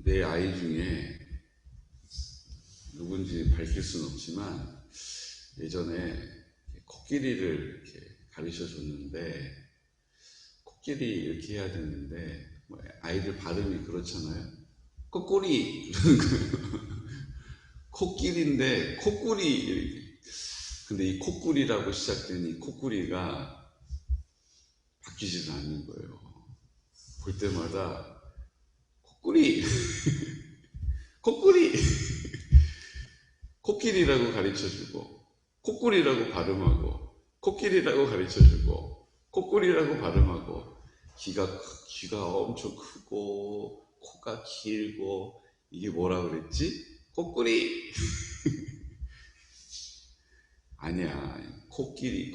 내 아이 중에 누군지 밝힐 수는 없지만 예전에 코끼리를 이렇게 가르쳐 줬는데, 코끼리 이렇게 해야 되는데 아이들 발음이 그렇잖아요. 코꼬리 이러는 거예요. 코끼리인데 코꾸리 이렇게. 근데 이 코꾸리라고 시작된 이 코꾸리가 바뀌지도 않는 거예요. 볼 때마다 코꾸리 코꾸리 코끼리라고 가르쳐주고, 코꾸리라고 발음하고, 코끼리라고 가르쳐주고, 코꾸리라고 발음하고, 귀가 엄청 크고 코가 길고, 이게 뭐라 그랬지? 코꾸리. 아니야, 코끼리.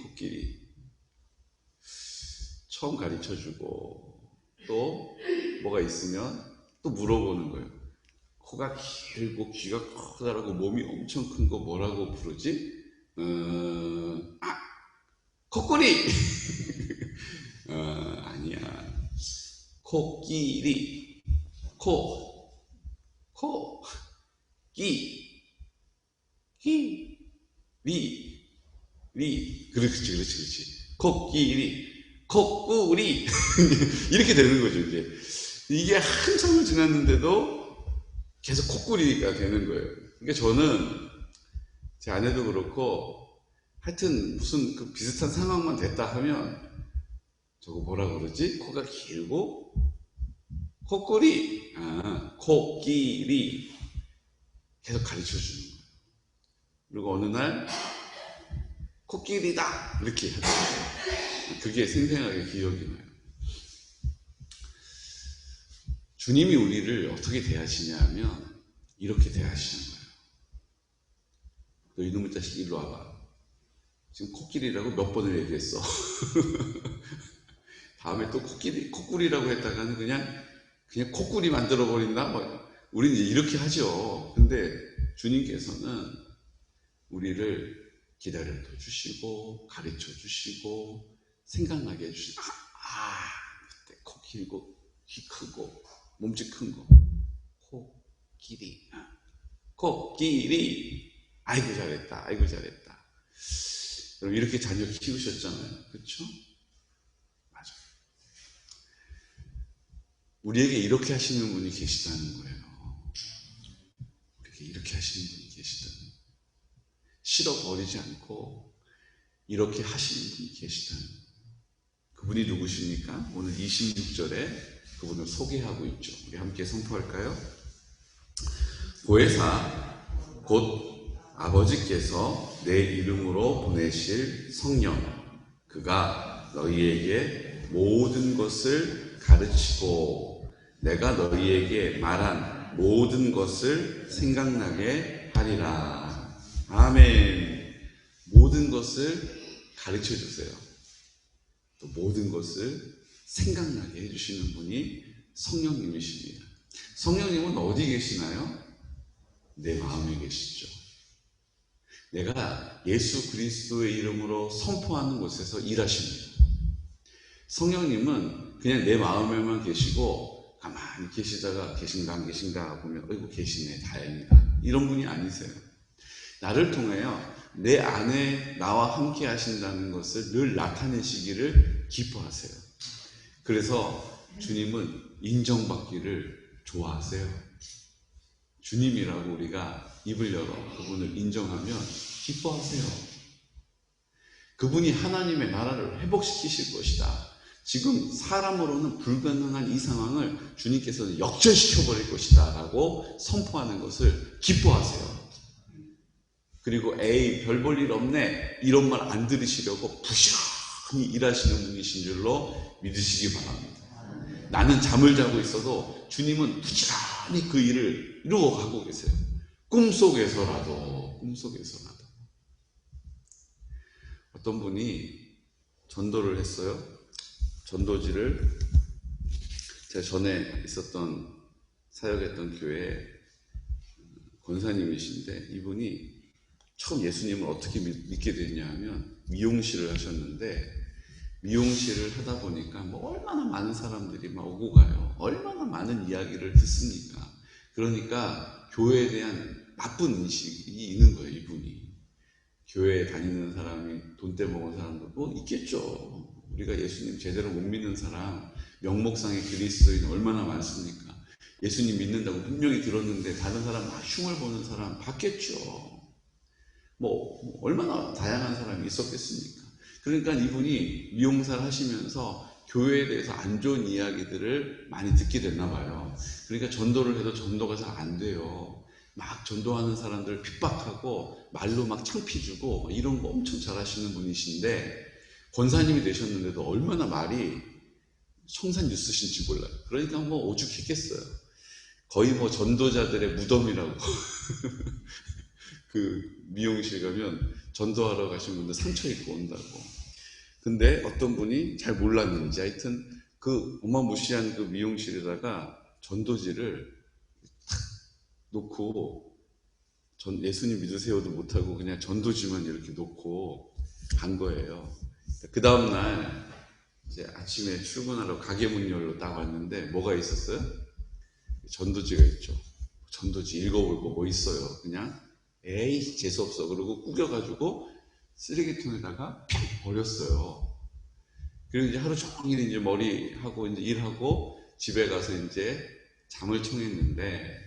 처음 가르쳐주고 또 뭐가 있으면 또 물어보는 거예요. 코가 길고 귀가 커다랗고 몸이 엄청 큰 거 뭐라고 부르지? 코끼리. 아니야, 코끼리. 리. 그렇지. 코끼리, 코꾸리. 이렇게 되는 거죠, 이제. 이게 한참을 지났는데도 계속 코꾸리가 되는 거예요. 그러니까 저는 제 아내도 그렇고, 하여튼 무슨 그 비슷한 상황만 됐다 하면 저거 뭐라 그러지? 코가 길고 코꾸리, 코끼리 계속 가르쳐 주는 거예요. 그리고 어느 날 코끼리다 이렇게 하더라고요. 그게 생생하게 기억이 나요. 주님이 우리를 어떻게 대하시냐 하면 이렇게 대하시는 거예요. 너 이놈의 자식 일로 와봐. 지금 코끼리라고 몇 번을 얘기했어. 다음에 또 코꾸리라고 했다가는 그냥 코꾸리 만들어버린다? 우리는 이렇게 하죠. 근데 주님께서는 우리를 기다려 주시고, 가르쳐 주시고, 생각나게 해주시고, 그때 코 길고, 귀 크고, 몸집 큰 거. 코끼리. 아이고 잘했다. 여러분 이렇게 자녀 키우셨잖아요. 그렇죠? 맞아요. 우리에게 이렇게 하시는 분이 계시다는 거예요. 우리에게 이렇게 하시는 분이 계시다는 거예요. 실어버리지 않고 이렇게 하시는 분이 계시다는 거예요. 그분이 누구십니까? 오늘 26절에 그분을 소개하고 있죠. 우리 함께 선포할까요? 보혜사 곧 아버지께서 내 이름으로 보내실 성령, 그가 너희에게 모든 것을 가르치고 내가 너희에게 말한 모든 것을 생각나게 하리라. 아멘. 모든 것을 가르쳐 주세요. 또 모든 것을 생각나게 해주시는 분이 성령님이십니다. 성령님은 어디 계시나요? 내 마음에 계시죠. 내가 예수 그리스도의 이름으로 선포하는 곳에서 일하십니다. 성령님은 그냥 내 마음에만 계시고 가만히 계시다가 계신가 안 계신가 보면 어이구 계시네, 다행이다, 이런 분이 아니세요. 나를 통하여 내 안에 나와 함께 하신다는 것을 늘 나타내시기를 기뻐하세요. 그래서 주님은 인정받기를 좋아하세요. 주님이라고 우리가 입을 열어 그분을 인정하면 기뻐하세요. 그분이 하나님의 나라를 회복시키실 것이다. 지금 사람으로는 불가능한 이 상황을 주님께서는 역전시켜버릴 것이다 라고 선포하는 것을 기뻐하세요. 그리고 별 볼 일 없네, 이런 말 안 들으시려고 부지런히 일하시는 분이신 줄로 믿으시기 바랍니다. 나는 잠을 자고 있어도 주님은 부지런히 그 일을 이루어가고 계세요. 꿈속에서라도. 어떤 분이 전도를 했어요. 전도지를 제가 전에 있었던 사역했던 교회 권사님이신데, 이분이 처음 예수님을 어떻게 믿게 됐냐 하면 미용실을 하셨는데, 미용실을 하다 보니까 얼마나 많은 사람들이 막 오고 가요. 얼마나 많은 이야기를 듣습니까? 그러니까 교회에 대한 나쁜 인식이 있는 거예요, 이분이. 교회에 다니는 사람이 돈 떼먹은 사람도 뭐 있겠죠. 우리가 예수님 제대로 못 믿는 사람, 명목상의 그리스도인 얼마나 많습니까? 예수님 믿는다고 분명히 들었는데 다른 사람 막 흉을 보는 사람 봤겠죠. 뭐 얼마나 다양한 사람이 있었겠습니까? 그러니까 이분이 미용사를 하시면서 교회에 대해서 안 좋은 이야기들을 많이 듣게 됐나 봐요. 그러니까 전도를 해도 전도가 잘 안 돼요. 막 전도하는 사람들을 핍박하고 말로 막 창피 주고 이런 거 엄청 잘하시는 분이신데 권사님이 되셨는데도 얼마나 말이 청산 유스신지 몰라요. 그러니까 뭐 오죽했겠어요. 거의 뭐 전도자들의 무덤이라고. 그 미용실 가면 전도하러 가신 분들 상처 입고 온다고. 근데 어떤 분이 잘 몰랐는지 하여튼 그 어마무시한 그 미용실에다가 전도지를 탁 놓고 예수님 믿으세요도 못하고 그냥 전도지만 이렇게 놓고 간 거예요. 그 다음날 이제 아침에 출근하러 가게 문 열러 딱 왔는데 뭐가 있었어요? 전도지가 있죠. 전도지 읽어볼 거 뭐 있어요? 그냥 에이 재수없어 그러고 구겨가지고 쓰레기통에다가 팍 버렸어요. 그리고 이제 하루 종일 이제 머리하고 이제 일하고 집에 가서 이제 잠을 청했는데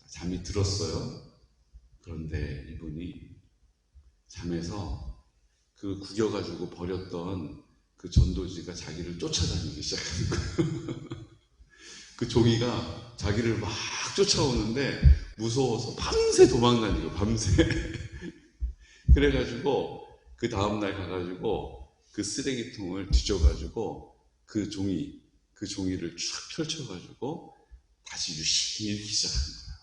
잠이 들었어요. 그런데 이분이 잠에서 그 구겨가지고 버렸던 그 전도지가 자기를 쫓아다니기 시작하는 거예요. 그 종이가 자기를 막 쫓아오는데 무서워서 밤새 도망다니고 밤새. 그래가지고 그 다음날 가가지고 그 쓰레기통을 뒤져가지고 그 종이를 쫙 펼쳐가지고 다시 유심히 읽기 시작하는 거예요.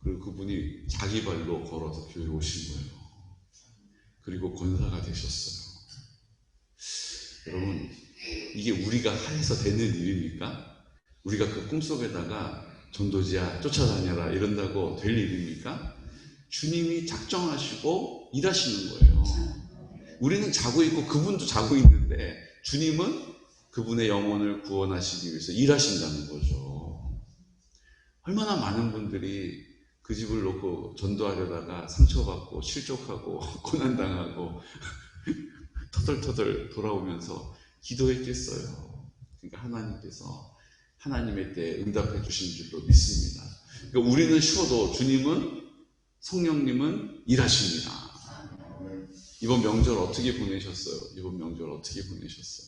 그리고 그분이 자기 발로 걸어서 교회에 오신 거예요. 그리고 권사가 되셨어요. 여러분, 이게 우리가 해서 되는 일입니까? 우리가 그 꿈속에다가 전도지야 쫓아다녀라 이런다고 될 일입니까? 주님이 작정하시고 일하시는 거예요. 우리는 자고 있고 그분도 자고 있는데 주님은 그분의 영혼을 구원하시기 위해서 일하신다는 거죠. 얼마나 많은 분들이 그 집을 놓고 전도하려다가 상처받고 실족하고 고난당하고 터덜터덜 돌아오면서 기도했겠어요. 그러니까 하나님께서 하나님의 때에 응답해 주신 줄로 믿습니다. 그러니까 우리는 쉬어도 주님은 성령님은 일하십니다. 이번 명절 어떻게 보내셨어요? 이번 명절 어떻게 보내셨어요?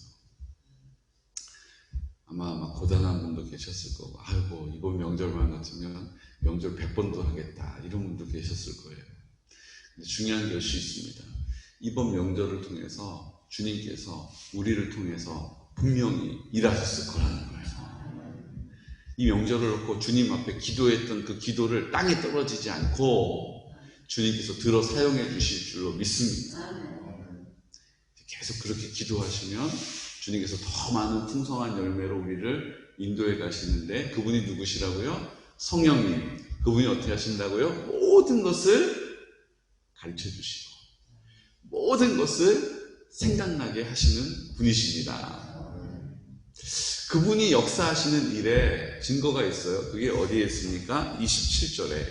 아마 고단한 분도 계셨을 거고, 아이고 이번 명절만 같으면 명절 100번도 하겠다 이런 분도 계셨을 거예요. 근데 중요한 것이 있습니다. 이번 명절을 통해서 주님께서 우리를 통해서 분명히 일하셨을 거라는 거예요. 이 명절을 놓고 주님 앞에 기도했던 그 기도를 땅에 떨어지지 않고 주님께서 들어 사용해 주실 줄로 믿습니다. 계속 그렇게 기도하시면 주님께서 더 많은 풍성한 열매로 우리를 인도해 가시는데 그분이 누구시라고요? 성령님. 그분이 어떻게 하신다고요? 모든 것을 가르쳐 주시고 모든 것을 생각나게 하시는 분이십니다. 그분이 역사하시는 일에 증거가 있어요. 그게 어디에 있습니까? 27절에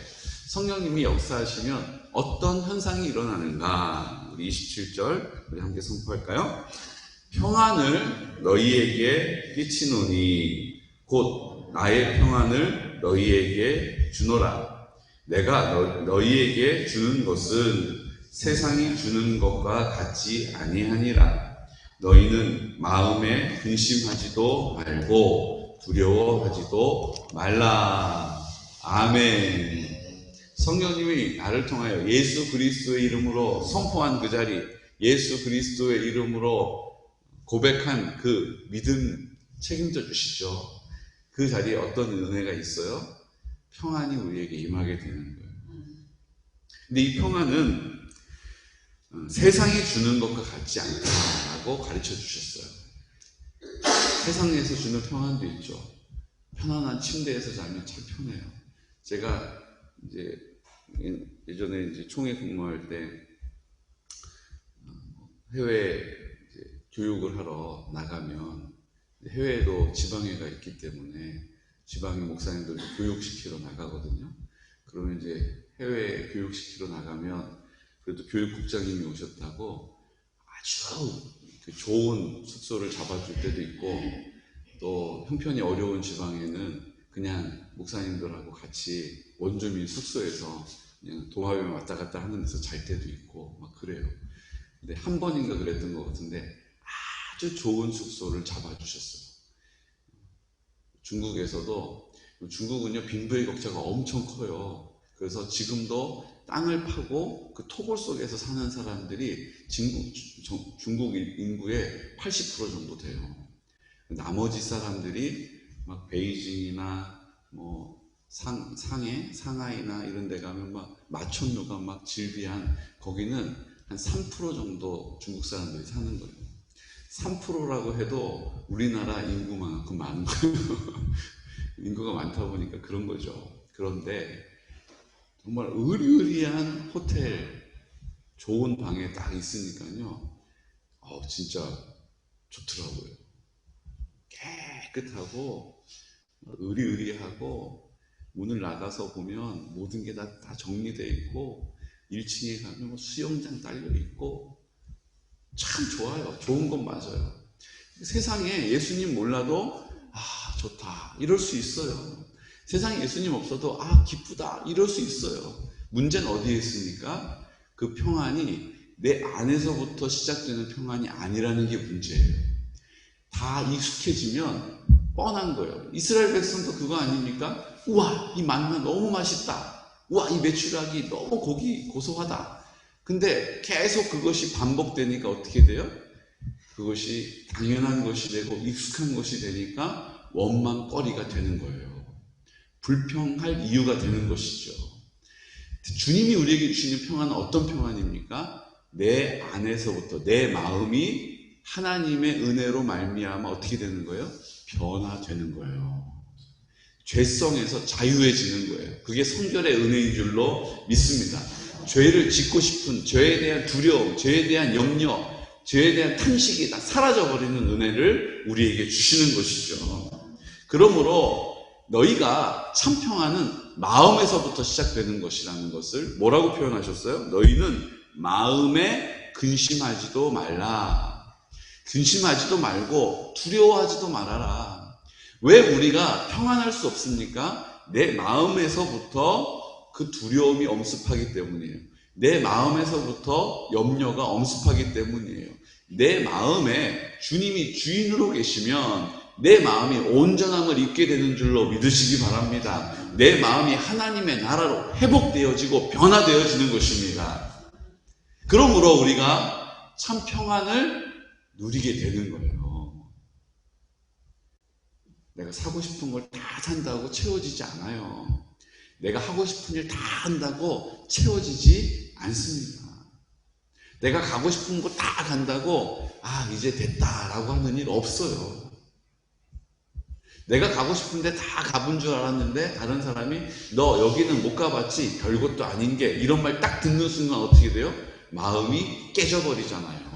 성령님이 역사하시면 어떤 현상이 일어나는가? 우리 27절 우리 함께 선포할까요? 평안을 너희에게 끼치노니 곧 나의 평안을 너희에게 주노라. 내가 너희에게 주는 것은 세상이 주는 것과 같지 아니하니라. 너희는 마음에 근심하지도 말고 두려워하지도 말라. 아멘. 성령님이 나를 통하여 예수 그리스도의 이름으로 선포한 그 자리, 예수 그리스도의 이름으로 고백한 그 믿음 책임져 주시죠. 그 자리에 어떤 은혜가 있어요? 평안이 우리에게 임하게 되는 거예요. 근데 이 평안은 세상이 주는 것과 같지 않다라고 가르쳐 주셨어요. 세상에서 주는 평안도 있죠. 편안한 침대에서 자면 참 편해요. 제가 이제 예전에 이제 총회 근무할 때 해외 교육을 하러 나가면 해외에도 지방회가 있기 때문에 지방의 목사님들도 교육시키러 나가거든요. 그러면 이제 해외에 교육시키러 나가면 그래도 교육국장님이 오셨다고 아주 좋은 숙소를 잡아줄 때도 있고, 또 형편이 어려운 지방에는 그냥 목사님들하고 같이 원주민 숙소에서 그냥 도마뱀 왔다 갔다 하는 데서 잘 때도 있고 막 그래요. 근데 한 번인가 그랬던 것 같은데 아주 좋은 숙소를 잡아주셨어요. 중국에서도, 중국은요 빈부의 격차가 엄청 커요. 그래서 지금도 땅을 파고 그 토굴 속에서 사는 사람들이 중국 인구의 80% 정도 돼요. 나머지 사람들이 막 베이징이나 뭐 상하이나 이런 데 가면 막 마천루가 막 질비한, 거기는 한 3% 정도 중국 사람들이 사는 거예요. 3%라고 해도 우리나라 인구만큼 많은 거예요. 인구가 많다 보니까 그런 거죠. 그런데 정말 의리의리한 호텔, 좋은 방에 딱 있으니까요, 진짜 좋더라고요. 깨끗하고 의리의리하고, 문을 나가서 보면 모든 게 다 정리되어 있고, 1층에 가면 뭐 수영장 딸려 있고, 참 좋아요. 좋은 건 맞아요. 세상에 예수님 몰라도 좋다 이럴 수 있어요. 세상에 예수님 없어도 기쁘다 이럴 수 있어요. 문제는 어디에 있습니까? 그 평안이 내 안에서부터 시작되는 평안이 아니라는 게 문제예요. 다 익숙해지면 뻔한 거예요. 이스라엘 백성도 그거 아닙니까? 우와, 이 만나 너무 맛있다. 우와, 이 메추라기 너무 고기 고소하다. 근데 계속 그것이 반복되니까 어떻게 돼요? 그것이 당연한 것이 되고 익숙한 것이 되니까 원망거리가 되는 거예요. 불평할 이유가 되는 것이죠. 주님이 우리에게 주시는 평안은 어떤 평안입니까? 내 안에서부터 내 마음이 하나님의 은혜로 말미암아 어떻게 되는 거예요? 변화되는 거예요. 죄성에서 자유해지는 거예요. 그게 성결의 은혜인 줄로 믿습니다. 죄를 짓고 싶은, 죄에 대한 두려움, 죄에 대한 염려, 죄에 대한 탄식이 다 사라져버리는 은혜를 우리에게 주시는 것이죠. 그러므로 너희가 참 평안은 마음에서부터 시작되는 것이라는 것을 뭐라고 표현하셨어요? 너희는 마음에 근심하지도 말라. 근심하지도 말고 두려워하지도 말아라. 왜 우리가 평안할 수 없습니까? 내 마음에서부터 그 두려움이 엄습하기 때문이에요. 내 마음에서부터 염려가 엄습하기 때문이에요. 내 마음에 주님이 주인으로 계시면 내 마음이 온전함을 입게 되는 줄로 믿으시기 바랍니다. 내 마음이 하나님의 나라로 회복되어지고 변화되어지는 것입니다. 그러므로 우리가 참 평안을 누리게 되는 거예요. 내가 사고 싶은 걸 다 산다고 채워지지 않아요. 내가 하고 싶은 일 다 한다고 채워지지 않습니다. 내가 가고 싶은 곳 다 간다고 이제 됐다라고 하는 일 없어요. 내가 가고 싶은데 다 가본 줄 알았는데 다른 사람이 너 여기는 못 가봤지, 별것도 아닌 게, 이런 말 딱 듣는 순간 어떻게 돼요? 마음이 깨져버리잖아요.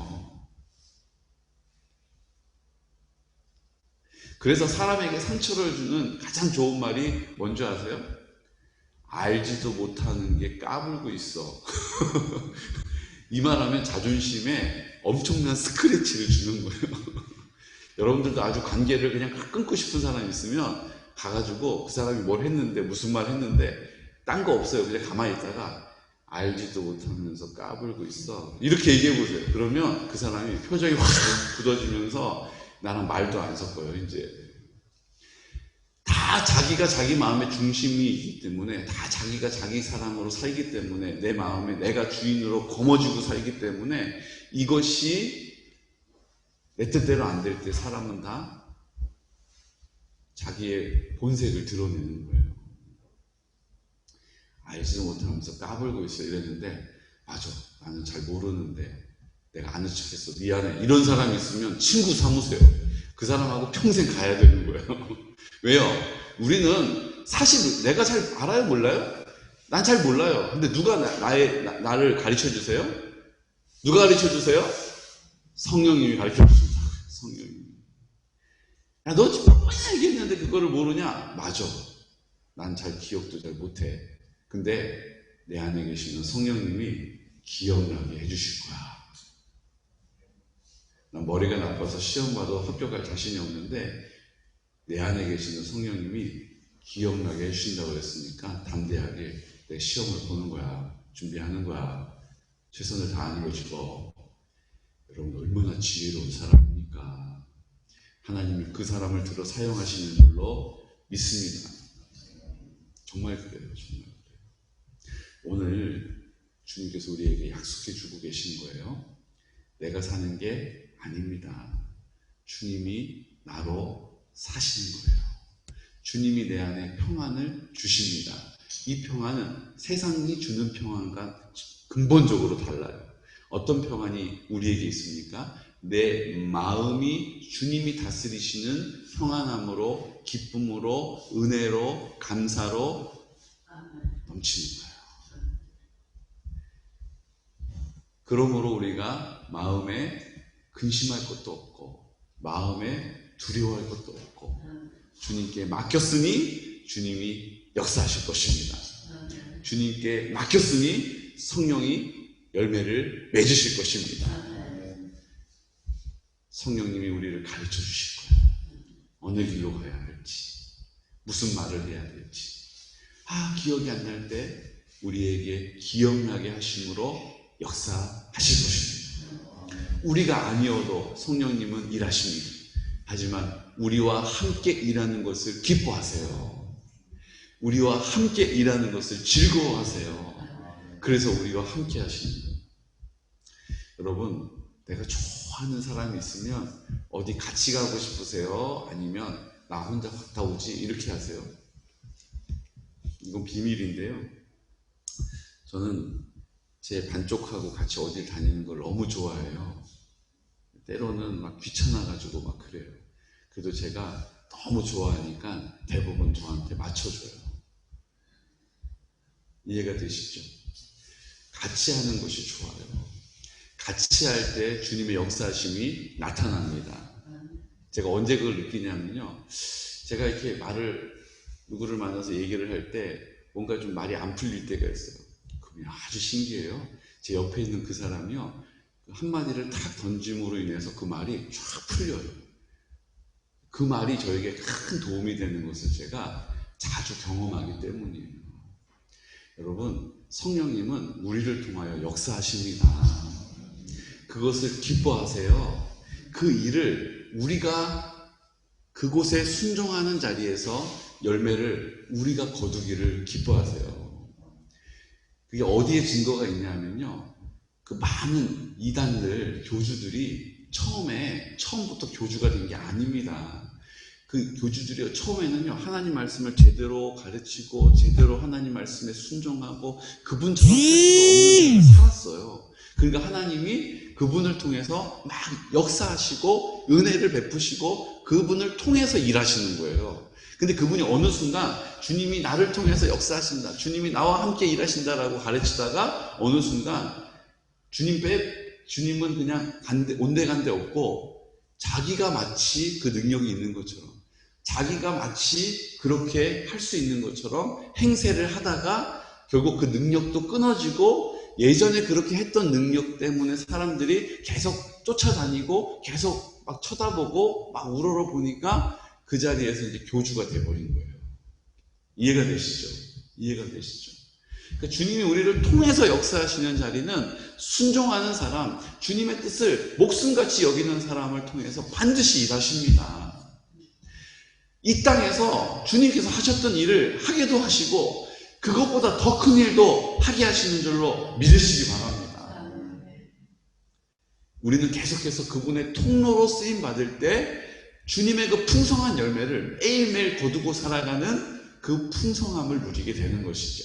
그래서 사람에게 상처를 주는 가장 좋은 말이 뭔지 아세요? 알지도 못하는 게 까불고 있어. 이 말하면 자존심에 엄청난 스크래치를 주는 거예요. 여러분들도 아주 관계를 그냥 끊고 싶은 사람이 있으면 가가지고 그 사람이 뭘 했는데, 무슨 말 했는데, 딴 거 없어요. 그냥 가만히 있다가 알지도 못하면서 까불고 있어 이렇게 얘기해 보세요. 그러면 그 사람이 표정이 확 굳어지면서 나랑 말도 안 섞어요. 이제 다 자기가 자기 마음의 중심이 있기 때문에, 다 자기가 자기 사랑으로 살기 때문에, 내 마음에 내가 주인으로 거머쥐고 살기 때문에, 이것이 내 뜻대로 안 될 때 사람은 다 자기의 본색을 드러내는 거예요. 알지도 못하면서 까불고 있어 이랬는데, 맞아, 나는 잘 모르는데 내가 아는 척했어, 미안해, 이런 사람이 있으면 친구 삼으세요. 그 사람하고 평생 가야 되는 거예요. 왜요? 우리는 사실 내가 잘 알아요? 몰라요? 난 잘 몰라요. 근데 누가 나를 가르쳐 주세요? 누가 가르쳐 주세요? 성령님이 가르쳐 주십니다. 성령님. 야, 너 지금 뭐냐 얘기했는데 그거를 모르냐? 맞아. 난 잘 기억도 잘 못해. 근데 내 안에 계시는 성령님이 기억나게 해주실 거야. 난 머리가 나빠서 시험 봐도 합격할 자신이 없는데 내 안에 계시는 성령님이 기억나게 해주신다고 그랬으니까 담대하게 내 시험을 보는 거야. 준비하는 거야. 최선을 다하는 거지고. 여러분 얼마나 지혜로운 사람입니까? 하나님이 그 사람을 들어 사용하시는 줄로 믿습니다. 정말 그래요. 정말 그래요. 오늘 주님께서 우리에게 약속해 주고 계신 거예요. 내가 사는 게 아닙니다. 주님이 나로 사시는 거예요. 주님이 내 안에 평안을 주십니다. 이 평안은 세상이 주는 평안과 근본적으로 달라요. 어떤 평안이 우리에게 있습니까? 내 마음이 주님이 다스리시는 평안함으로, 기쁨으로, 은혜로, 감사로 넘치는 거예요. 그러므로 우리가 마음에 근심할 것도 없고 마음에 두려워할 것도 없고 주님께 맡겼으니 주님이 역사하실 것입니다. 주님께 맡겼으니 성령이 열매를 맺으실 것입니다. 성령님이 우리를 가르쳐 주실 거예요. 어느 길로 가야 할지, 무슨 말을 해야 될지. 기억이 안 날 때 우리에게 기억나게 하심으로 역사하실 것입니다. 우리가 아니어도 성령님은 일하십니다. 하지만 우리와 함께 일하는 것을 기뻐하세요. 우리와 함께 일하는 것을 즐거워하세요. 그래서 우리와 함께 하십니다. 여러분, 내가 좋아하는 사람이 있으면 어디 같이 가고 싶으세요? 아니면 나 혼자 갔다 오지? 이렇게 하세요. 이건 비밀인데요. 저는 제 반쪽하고 같이 어딜 다니는 걸 너무 좋아해요. 때로는 막 귀찮아가지고 막 그래요. 그래도 제가 너무 좋아하니까 대부분 저한테 맞춰줘요. 이해가 되시죠? 같이 하는 것이 좋아요. 같이 할 때 주님의 역사심이 나타납니다. 제가 언제 그걸 느끼냐면요. 제가 이렇게 누구를 만나서 얘기를 할 때 뭔가 좀 말이 안 풀릴 때가 있어요. 그러면 아주 신기해요. 제 옆에 있는 그 사람이요. 한마디를 탁 던짐으로 인해서 그 말이 쫙 풀려요. 그 말이 저에게 큰 도움이 되는 것을 제가 자주 경험하기 때문이에요. 여러분, 성령님은 우리를 통하여 역사하십니다. 그것을 기뻐하세요. 그 일을 우리가 그곳에 순종하는 자리에서 열매를 우리가 거두기를 기뻐하세요. 그게 어디에 증거가 있냐면요. 그 많은 이단들, 교주들이 처음부터 교주가 된 게 아닙니다. 그 교주들이 처음에는요, 하나님 말씀을 제대로 가르치고, 제대로 하나님 말씀에 순종하고, 그분처럼 살 수가 없는 삶을 살았어요. 그러니까 하나님이 그분을 통해서 막 역사하시고, 은혜를 베푸시고, 그분을 통해서 일하시는 거예요. 근데 그분이 어느 순간, 주님이 나를 통해서 역사하신다, 주님이 나와 함께 일하신다라고 가르치다가, 어느 순간, 주님은 그냥 온데간데 없고, 자기가 마치 그 능력이 있는 것처럼, 자기가 마치 그렇게 할 수 있는 것처럼 행세를 하다가 결국 그 능력도 끊어지고 예전에 그렇게 했던 능력 때문에 사람들이 계속 쫓아다니고 계속 막 쳐다보고 막 우러러보니까 그 자리에서 이제 교주가 돼버린 거예요. 이해가 되시죠? 이해가 되시죠? 그러니까 주님이 우리를 통해서 역사하시는 자리는 순종하는 사람, 주님의 뜻을 목숨같이 여기는 사람을 통해서 반드시 일하십니다. 이 땅에서 주님께서 하셨던 일을 하게도 하시고 그것보다 더 큰 일도 하게 하시는 줄로 믿으시기 바랍니다. 우리는 계속해서 그분의 통로로 쓰임받을 때 주님의 그 풍성한 열매를 매일매일 거두고 살아가는 그 풍성함을 누리게 되는 것이죠.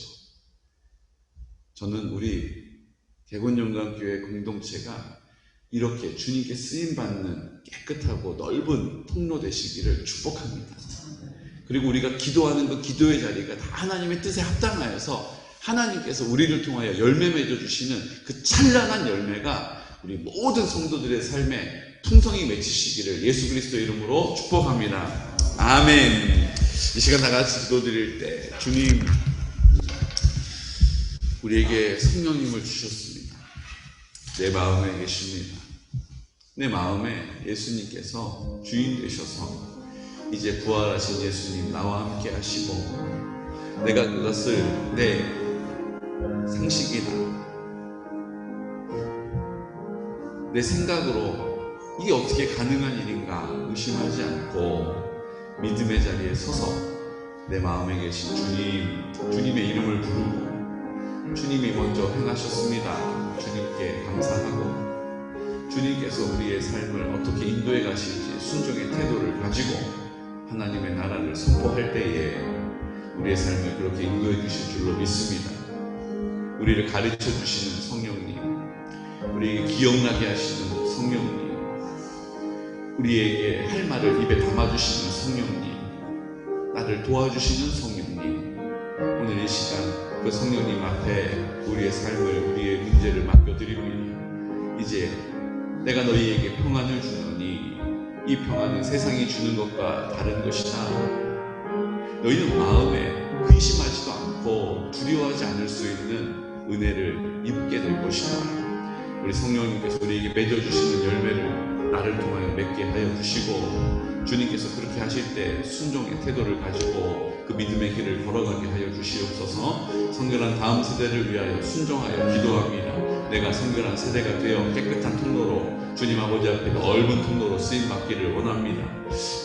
저는 우리 개곤영광교회 공동체가 이렇게 주님께 쓰임받는 깨끗하고 넓은 통로 되시기를 축복합니다. 그리고 우리가 기도하는 그 기도의 자리가 다 하나님의 뜻에 합당하여서 하나님께서 우리를 통하여 열매 맺어주시는 그 찬란한 열매가 우리 모든 성도들의 삶에 풍성히 맺히시기를 예수 그리스도 이름으로 축복합니다. 아멘. 이 시간 다 같이 기도드릴 때 주님, 우리에게 성령님을 주셨습니다. 내 마음에 계십니다. 내 마음에 예수님께서 주인 되셔서 이제 부활하신 예수님 나와 함께 하시고, 내가 그것을 내 상식이나 내 생각으로 이게 어떻게 가능한 일인가 의심하지 않고 믿음의 자리에 서서 내 마음에 계신 주님의 이름을 부르고, 주님이 먼저 행하셨습니다. 주님께 감사하고, 주님께서 우리의 삶을 어떻게 인도해 가실지 순종의 태도를 가지고 하나님의 나라를 선포할 때에 우리의 삶을 그렇게 인도해 주실 줄로 믿습니다. 우리를 가르쳐 주시는 성령님, 우리에게 기억나게 하시는 성령님, 우리에게 할 말을 입에 담아주시는 성령님, 나를 도와주시는 성령님, 오늘 이 시간 그 성령님 앞에 우리의 삶을, 우리의 문제를 맡겨드립니다. 이제 내가 너희에게 평안을 주노니 이 평안은 세상이 주는 것과 다른 것이다. 너희는 마음에 근심하지도 않고 두려워하지 않을 수 있는 은혜를 입게 될 것이다. 우리 성령님께서 우리에게 맺어주시는 열매를 나를 통하여 맺게 하여 주시고, 주님께서 그렇게 하실 때 순종의 태도를 가지고 그 믿음의 길을 걸어가게 하여 주시옵소서. 성결한 다음 세대를 위하여 순종하여 기도합니다. 내가 성결한 세대가 되어 깨끗한 통로로, 주님 아버지 앞에 넓은 통로로 쓰임받기를 원합니다.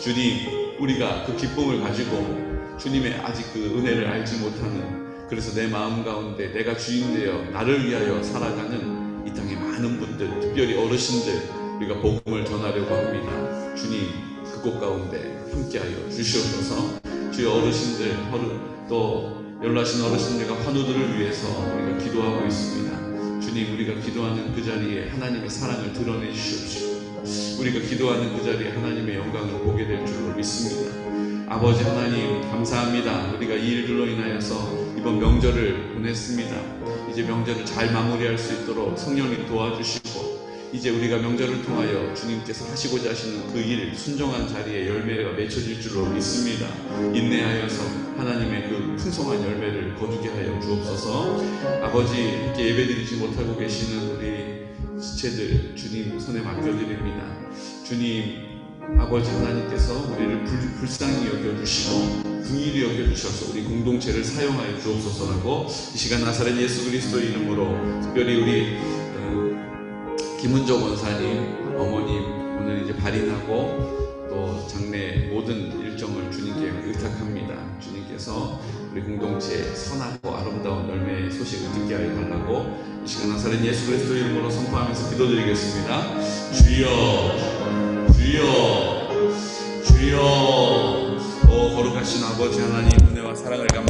주님, 우리가 그 기쁨을 가지고 주님의 아직 그 은혜를 알지 못하는, 그래서 내 마음 가운데 내가 주인 되어 나를 위하여 살아가는 이 땅의 많은 분들, 특별히 어르신들, 우리가 복음을 전하려고 합니다. 주님, 그곳 가운데 함께하여 주시옵소서. 주의 어르신들, 또 연로하신 어르신들과 환우들을 위해서 우리가 기도하고 있습니다. 주님, 우리가 기도하는 그 자리에 하나님의 사랑을 드러내 주시옵시고, 우리가 기도하는 그 자리에 하나님의 영광을 보게 될 줄로 믿습니다. 아버지 하나님, 감사합니다. 우리가 이 일들로 인하여서 이번 명절을 보냈습니다. 이제 명절을 잘 마무리할 수 있도록 성령님 도와주시고, 이제 우리가 명절을 통하여 주님께서 하시고자 하시는 그 일, 순종한 자리에 열매가 맺혀질 줄로 믿습니다. 인내하여서 하나님의 그 풍성한 열매를 거두게 하여 주옵소서. 아버지, 이렇게 예배드리지 못하고 계시는 우리 지체들 주님 손에 맡겨드립니다. 주님, 아버지 하나님께서 우리를 불쌍히 여겨주시고 긍휼히 여겨주셔서 우리 공동체를 사용하여 주옵소서라고 이 시간 나사렛 예수 그리스도 이름으로, 특별히 우리 김은조 권사님 어머님 오늘 이제 발인하고 또 장례 모든 일정을 주님께 의탁합니다. 주님께서 우리 공동체에 선하고 아름다운 열매의 소식을 듣게 하여 달라고 이 시간 나사렛 예수 그리스도 이름으로 선포하면서 기도드리겠습니다. 주여, 주여, 주여. 오 거룩하신 아버지 하나님, 은혜와 사랑을 감사합니다.